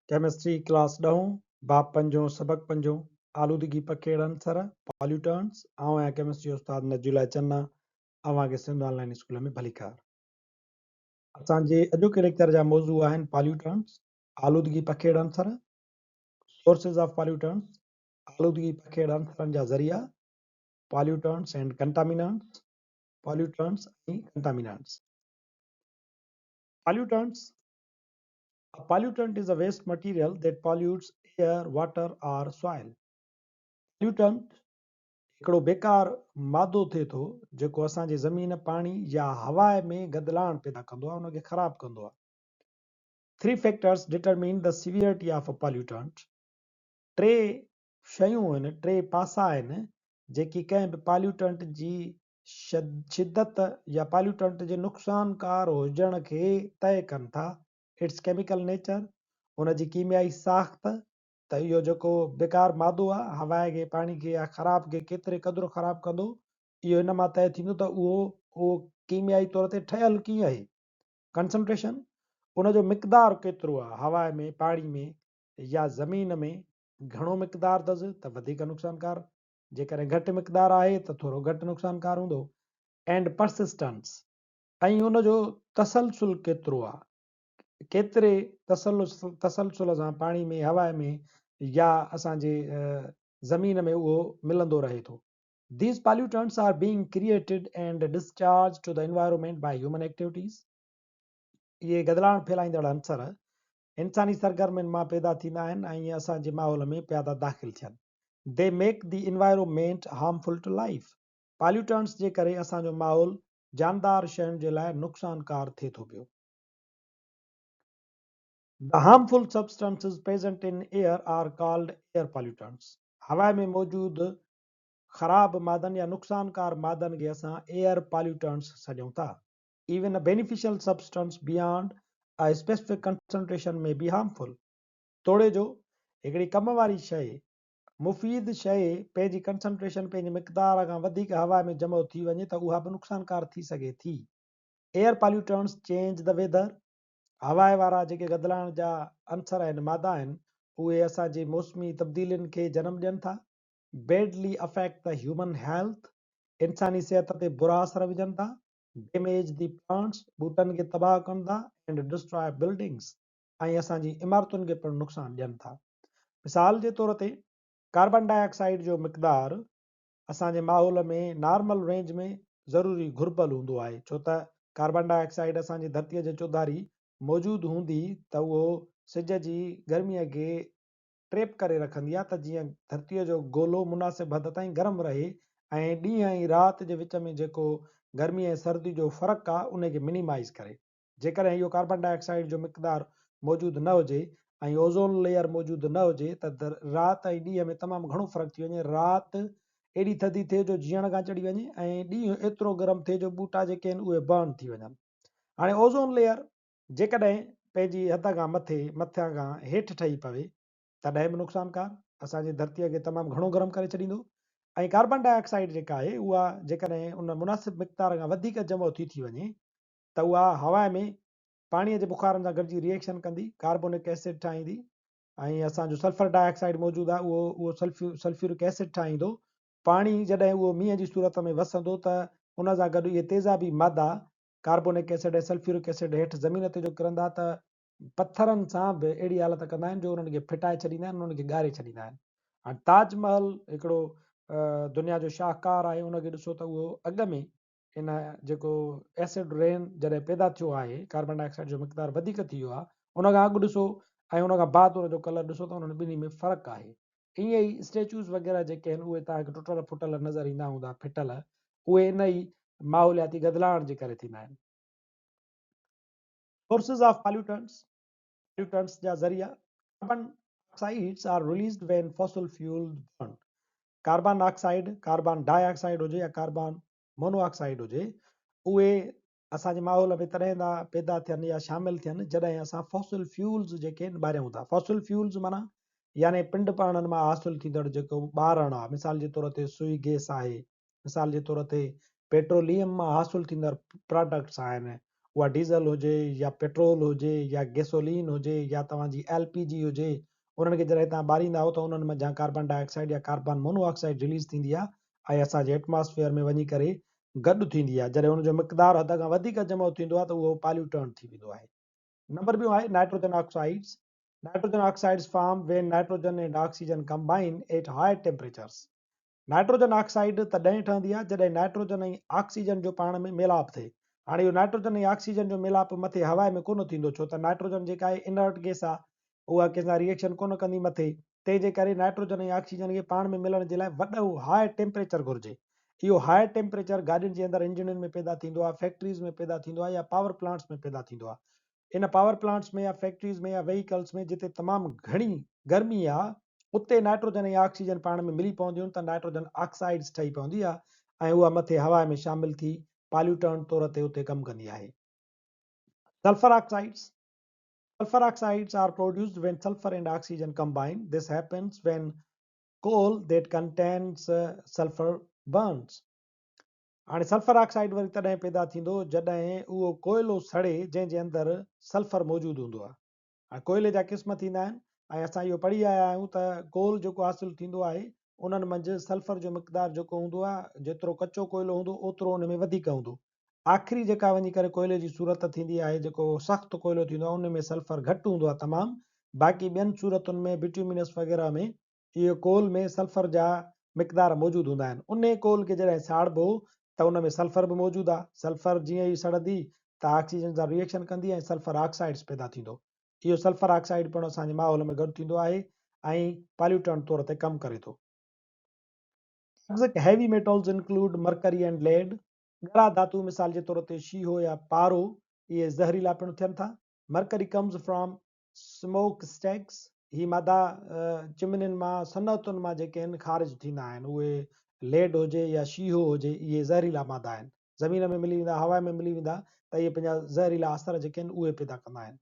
Chemistry class 10 बाप पंजो सबक पंजो आलूदगी पखेड़ अंसर पॉल्यूटेंट्स आऊं केमिस्ट्री उस्ताद नजुला चन्ना अवां के सिंध ऑनलाइन स्कूल में भलीकार असांजे अॼोके लेक्चर जा मौजू आहिनि पॉल्यूटेंट्स आलूदगी पखेड़ अंसर सोर्सेस ऑफ पॉल्यूटेंट्स आलूदगी पखेड़ अंसरनि जा ज़रिया पॉल्यूटेंट्स एंड कंटामिनेंट्स पॉल्यूटेंट्स ऐं contaminants pollutants A pollutant is a waste material that pollutes air, water or soil. Pollutant हिकिड़ो बेकार मादो थिए थो जेको असांजी ज़मीन पाणी या हवा में गदलाइण पैदा कंदो आहे उनखे ख़राब कंदो आहे. 3 factors determine the severity of a pollutant. टे शयूं आहिनि, टे पासा आहिनि जेकी कंहिं बि पॉल्यूटेंट जी शिदत या पॉल्यूटेंट जे नुक़सानकार हुजण खे तय कनि था. इट्स केमिकल नेचर, उनजी कीमियाई साख़्त, त इहो जेको बेकार मादो आहे हवा खे पाणी खे या ख़राब खे केतिरे क़दुरु ख़राब कंदो इहो इन मां तय थींदो त उहो कीमियाई तौर ते ठहियलु कीअं आहे. कंसंट्रेशन, उनजो मिक़दारु केतिरो आहे हवा में पाणी में या ज़मीन में. घणो मिक़दार अथसि त वधीक नुक़सानकार, जेकॾहिं घटि मिक़दार आहे त थोरो घटि नुक़सानकार हूंदो. एंड परसिस्टेंस, ऐं उनजो तसलसुल केतिरो आहे, केतिरे तसलसुल सां पाणी में हवा में या असांजे ज़मीन में उहो मिलंदो रहे थो. These pollutants are being created and discharged to the environment by human activities. इहे गदलाइण फैलाईंदड़ अंसर इंसानी सरगर्मियुनि मां पैदा थींदा आहिनि ऐं असांजे माहौल में पिया था दाख़िल थियनि. They make the environment harmful to life. Pollutants जे करे असांजो माहौल जानदार शयुनि जे लाइ नुक़सानकार थिए थो पियो. The harmful substances present in air are called air pollutants. हवा में मौजूद ख़राब मादन या नुक़सानकार मादन खे असां एयर पॉल्यूटेंट्स सॾियूं था. Even a beneficial substance beyond a specific concentration may be harmful. तोड़े जो हिकिड़ी कम वारी शइ, मुफ़ीद शइ पंहिंजी कंसंट्रेशन पंहिंजी मिक़दार खां वधीक हवा में जमो थी वञे त उहा बि नुक़सानकार थी सघे थी. Air pollutants change the weather. हवा वारा जेके गदलाइण जा अंसर आहिनि, मादा आहिनि, उहे असांजी मौसमी तब्दीलियुनि खे जनम ॾियनि था. Badly affect the human health. इंसानी सिहत ते बुरा असर विझनि था. डैमेज द प्लांट्स, ॿूटनि खे तबाह कनि था. एंड डिस्ट्रॉय बिल्डिंग्स, ऐं असांजी इमारतुनि खे पिणु नुक़सानु ॾियनि था. मिसाल जे तौर ते कार्बन डाइऑक्साइड जो मिक़दारु असांजे माहौल में नॉर्मल रेंज में ज़रूरी घुर्बल हूंदो आहे, छो त कार्बन डाइऑक्साइड असांजी धरतीअ जे चौधारी मौजूदु हूंदी त उहो सिज जी गर्मीअ खे ट्रेप करे रखंदी आहे त जीअं धरतीअ जो गोलो मुनासिब हद ताईं गरम रहे ऐं ॾींहं ऐं राति जे विच में जेको गर्मी ऐं सर्दी जो फ़र्क़ु आहे उनखे मिनिमाइज़ करे. जेकॾहिं इहो कार्बन डाइऑक्साइड जो मिक़दारु मौजूदु न हुजे ऐं ओज़ोन लेयर मौजूदु न हुजे त राति ऐं ॾींहं में तमामु घणो फ़र्क़ु थी वञे. राति एॾी थधी थिए जो जीअण खां चढ़ी वञे ऐं ॾींहुं एतिरो गरम थिए जो ॿूटा जेके आहिनि उहे बर्न थी वञनि. हाणे ओज़ोन लेयर जेकॾहिं पंहिंजी हद खां मथियां खां हेठि ठही पवे तॾहिं बि नुक़सानकार, असांजी धरतीअ खे तमामु घणो गरम करे छॾींदो. ऐं कार्बन डाइऑक्साइड जेका आहे उहा जेकॾहिं उन मुनासिब मिक़दार खां वधीक जमो थी वञे त उहा हवा में पाणीअ जे बुख़ारनि सां गॾिजी रिएक्शन कंदी, कार्बोनिक एसिड ठाहींदी. ऐं असांजो सल्फर डाइऑक्साइड मौजूदु आहे, उहो सल्फ्यूरिक एसिड ठाहींदो. पाणी जॾहिं उहो मींहं जी सूरत में वसंदो त उन सां गॾु इहे तेज़ाबी मादा कार्बोनिक एसिड ऐं सल्फ्यूरिक एसिड हेठि ज़मीन ते जो किरंदा त पथरनि सां बि अहिड़ी हालत कंदा आहिनि जो उन्हनि खे फिटाए छॾींदा आहिनि, उन्हनि खे ॻारे छॾींदा आहिनि. हाणे ताजमहल हिकिड़ो दुनिया जो शाहकार आहे, उनखे ॾिसो त उहो अॻु में इन जेको एसिड रेन जॾहिं पैदा थियो आहे, कार्बन डाइऑक्साइड जो मिक़दारु वधीक थी वियो आहे, उनखां अॻु ॾिसो ऐं उनखां बाद उनजो कलर ॾिसो त उन्हनि ॿिन्ही में फ़र्क़ु आहे. ईअं ई स्टेच्यूज़ वग़ैरह जेके आहिनि उहे तव्हांखे टुटल फुटल नज़र ईंदा हूंदा, फिटल, उहे इन ई माहौलियाती गदलाइण जे करे थींदा आहिनि. सोर्सेस ऑफ पॉल्यूटेंट्स जा ज़रिया. Carbon oxides are released when fossil fuels burn. Carbon oxide, carbon dioxide हुजे या कार्बन मोनोऑक्साइड हुजे, उहे असांजे माहौल में तॾहिं था पैदा थियनि या शामिलु थियनि जॾहिं असां फॉसिल फ्यूल्स जेके आहिनि ॿारियूं था. फॉसिल फ्यूल्स माना यानी पिंड पाणनि मां हासिलु थींदड़ जेको ॿारण आहे. मिसाल जे तौर ते सुई गैस आहे, मिसाल जे तौर ते पेट्रोलियम मां हासिलु थींदड़ प्रोडक्ट्स आहिनि, उहा डीज़ल हुजे या पेट्रोल हुजे या गैसोलीन हुजे या तव्हांजी LPG हुजे, उन्हनि खे जॾहिं तव्हां ॿारींदा आहियो त उन्हनि मंझां कार्बन डाइऑक्साइड या कार्बन मोनोऑक्साइड रिलीज़ थींदी आहे ऐं असांजे एटमॉस्फेयर में वञी करे गॾु थींदी आहे। जॾहिं हुनजो मिक़दारु हद खां वधीक जमो थींदो आहे त उहो पॉल्यूटेंट थी वेंदो आहे। नंबर ॿियो आहे nitrogen oxides. Nitrogen oxides form when nitrogen and oxygen combine at high temperatures. Nitrogen oxide तॾहिं ठहंदी आहे जॾहिं नाइट्रोजन ऐं ऑक्सीजन जो पाण में मेलाप थिए। हाणे इहो नाइट्रोजन ऐं ऑक्सीजन जो मेलाप मथे हवा में कोन थींदो, छो त नाइट्रोजन जेका आहे इनर्ट गैस आहे, उहा कंहिंसां रिएक्शन कोन कंदी मथे। तंहिंजे करे नाइट्रोजन ऐं ऑक्सीजन खे पाण में मिलण जे लाइ वॾो हाई टेम्परेचर घुरिजे। इहो हाई टेम्परेचर गाॾियुनि जे अंदरि इंजननि में पैदा थींदो आहे, फैक्ट्रीज़ में पैदा थींदो आहे या पावर प्लांट्स में पैदा थींदो आहे। इन पावर प्लांट्स में या फैक्ट्रीज़ में या व्हीकल्स में जिते तमामु घणी गर्मी आहे, उते नाइट्रोजन ऐं ऑक्सीजन पाण में मिली पवंदियूं त नाइट्रोजन ऑक्साइड्स ठही पवंदी आहे ऐं उहा मथे हवा में शामिल थी पॉल्यूटेंट तौर ते उते कमु कंदी आहे। Sulphur oxides. Sulfur oxides are produced when sulfur and oxygen combine. This happens when coal that contains sulfur burns. हाणे सल्फर ऑक्साइड वरी तॾहिं पैदा थींदो जॾहिं उहो कोयलो सड़े जंहिंजे अंदरि सल्फर मौजूदु हूंदो आहे। हाणे कोयले जा क़िस्म थींदा आहिनि ऐं असां इहो पढ़ी आया आहियूं त कोल जेको हासिलु थींदो आहे उन्हनि मंझि सल्फर जो मिक़दारु जेको हूंदो आहे, जेतिरो कचो कोयलो हूंदो ओतिरो उन में वधीक हूंदो। आख़िरी जेका वञी करे कोयले जी सूरत थींदी आहे, जेको सख़्तु कोयलो थींदो आहे, उन में सल्फर घटि हूंदो आहे तमामु। बाक़ी ॿियनि सूरतुनि में बिट्यूमिनस वग़ैरह में इहो कोल में सल्फर जा मिक़दार मौजूदु हूंदा आहिनि। उन कोल खे जॾहिं साड़बो त उन में सल्फर बि मौजूदु आहे। सल्फर जीअं ई सड़ंदी त ऑक्सीजन सां रिएक्शन कंदी ऐं सल्फर ऑक्साइड्स पैदा थींदो। इहो सल्फर ऑक्साइड पिणु असांजे माहौल में गॾु थींदो आहे ऐं पॉल्यूटेंट तौर ते कमु करे थो। Toxic heavy metals include mercury and lead. ॻरा धातु मिसाल जे तौर ते शीहो या पारो, इहे ज़हरीला पिणु थियनि था। Mercury comes from smoke stacks. ही मादा चिमनियुनि मां, सनअतुनि मां जेके आहिनि ख़ारिज थींदा आहिनि। उहे लेड हुजे या शीहो हुजे, इहे ज़हरीला मादा आहिनि। ज़मीन में मिली वेंदा, हवा में मिली वेंदा त इहे पंहिंजा ज़हरीला असर जेके आहिनि उहे पैदा कंदा आहिनि।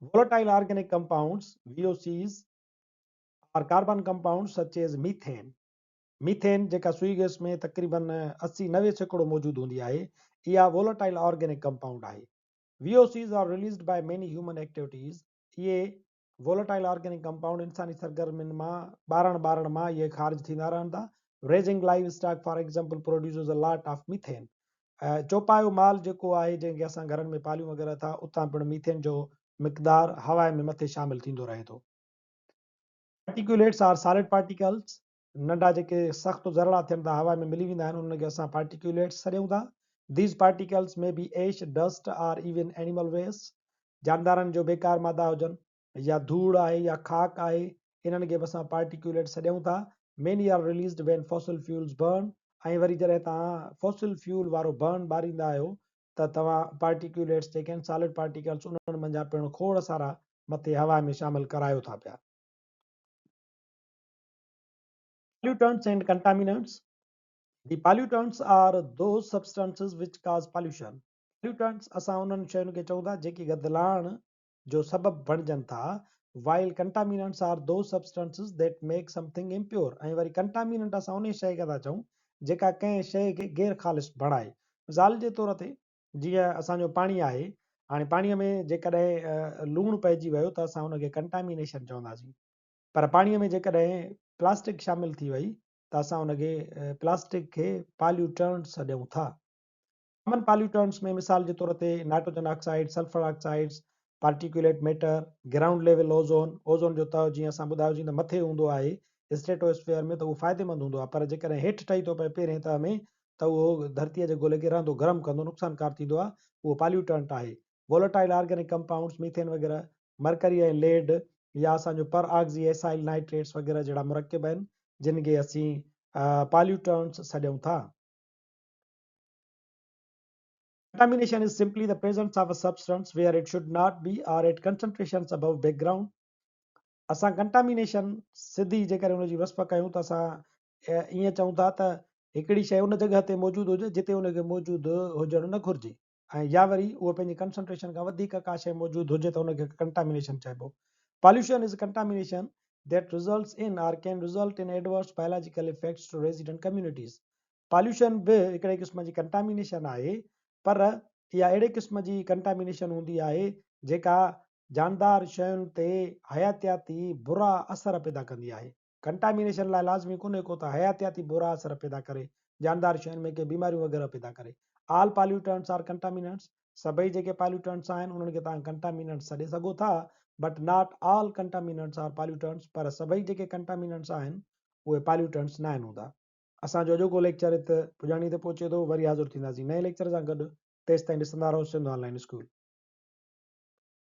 Volatile organic compounds, VOCs, are carbon compounds such as methane. Methane जेका सुई गैस में तक़रीबन 80-90% मौजूदु हूंदी आहे, इहा वोलेटाइल ऑर्गेनिक कंपाउंड आहे। VOCs are released by many human activities. इहे वोलेटाइल ऑर्गेनिक कंपाउंड इंसानी सरगर्मियुनि मां ॿारण मां इहे ख़ारिज थींदा रहंदा। Raising livestock for example produces a lot of methane. चौपायो माल जेको आहे जंहिंखे असां घरनि में पालियूं वग़ैरह था, उतां पिणु मीथेन जो मिक़दार हवा में मथे शामिल थींदो रहे थो। Particulates are solid particles. नंढा जेके सख़्तु ज़रड़ा थियनि था, हवा में मिली वेंदा आहिनि, उनखे असां पार्टिकुलेट्स सॾियूं था। These particles may be ash, dust or even animal waste. जानदारनि जो बेकार मादा हुजनि या धूड़ आहे या खाक आहे, इन्हनि खे बि असां पार्टिकुलेट सॾियूं था। Many are released when fossil fuels burn. ऐं वरी जॾहिं तव्हां फॉसिल फ्यूल वारो बर्न ॿारींदा आहियो त तव्हां पार्टिकुलेट्स जेके आहिनि सॉलिड पार्टिकल्स, उन्हनि मंझां पिणु खोड़ सारा मथे हवा में शामिल करायो था पिया। Pollutants and contaminants. The pollutants are those substances which cause pollution. Pollutants असां उन्हनि शयुनि खे चऊं था जेकी गदलाइण जो सबबु बणिजनि था, while contaminants are those substances that make something impure. ऐं वरी contaminant असां उन शइ खे था चऊं जेका कंहिं शइ खे गैर ख़ालिस बणाए। मिसाल जे तौर ते जीअं असांजो पाणी आहे, हाणे पाणीअ में जेकॾहिं लूणु पइजी वियो त असां उनखे कंटामिनेशन चवंदासीं। पर पाणीअ में जेकॾहिं प्लास्टिक शामिल थी वई त असां उनखे प्लास्टिक खे पॉल्यूटेंट सॾियूं था। कॉमन पॉल्यूटेंट्स में मिसाल जे तौर ते nitrogen oxide, sulphur oxides, particulate matter, ground level ozone. Ozone जो तह जीअं असां ॿुधायोसीं त मथे हूंदो आहे स्ट्रेटोस्फेयर में, त उहो फ़ाइदेमंद हूंदो आहे। पर जेकॾहिं हेठि ठही थो पए पहिरें तह में त उहो धरतीअ जे गोले खे रहंदो गरम कंदो, नुक़सानकार थींदो आहे, उहो पॉल्यूटेंट आहे। वोलेटाइल ऑर्गेनिक कंपाउंड्स, मीथेन वग़ैरह, मर्करी ऐं लेड या असांजो पर ऑक्सी एसाइल नाइट्रेट्स वग़ैरह जहिड़ा मुरकिब आहिनि जिन खे असीं पॉल्यूटेंट्स सॾियूं था। Contamination is simply the presence of a substance where it should not be or at concentrations above background. असां कंटामिनेशन सिधी जेकर हुनजी वस्फ़ कयूं त असां ईअं चऊं था त हिकिड़ी शइ उन जॻह ते मौजूदु हुजे जिते उनखे मौजूदु हुजणु न घुरिजे, ऐं या वरी उहा पंहिंजी कंसंट्रेशन खां वधीक का शइ मौजूदु हुजे त उनखे कंटामिनेशन चइबो। Pollution is contamination that results in or can result in adverse biological effects to resident communities. Pollution बि हिकिड़े क़िस्म जी कंटामिनेशन आहे, पर इहा अहिड़े क़िस्म जी कंटामिनेशन हूंदी आहे जेका जानदार शयुनि ते हयातियाती बुरा असर पैदा कंदी आहे। कंटामिनेशन लाइ लाज़मी कोन्हे को त हयातियाती बुरा असर पैदा करे, जानदार शयुनि में के बीमारियूं वग़ैरह पैदा करे। ऑल पॉल्यूटेंट्स आर कंटामिनेंट्स, सभई जेके पॉल्यूटेंट्स आहिनि उन्हनि खे तव्हां कंटामिनेंट्स सॾे सघो था, but not all contaminants are pollutants, पर सभई जेके कंटामिनेंट्स आहिनि उहे पॉल्यूटेंट्स न आहिनि हूंदा। असांजो अॼोको लेक्चर हिते पुॼाणी ते पहुचे थो, वरी हाज़िर थींदासीं नए लेक्चर सां गॾु। तेसिताईं ॾिसंदा रहो सिंध ऑनलाइन स्कूल।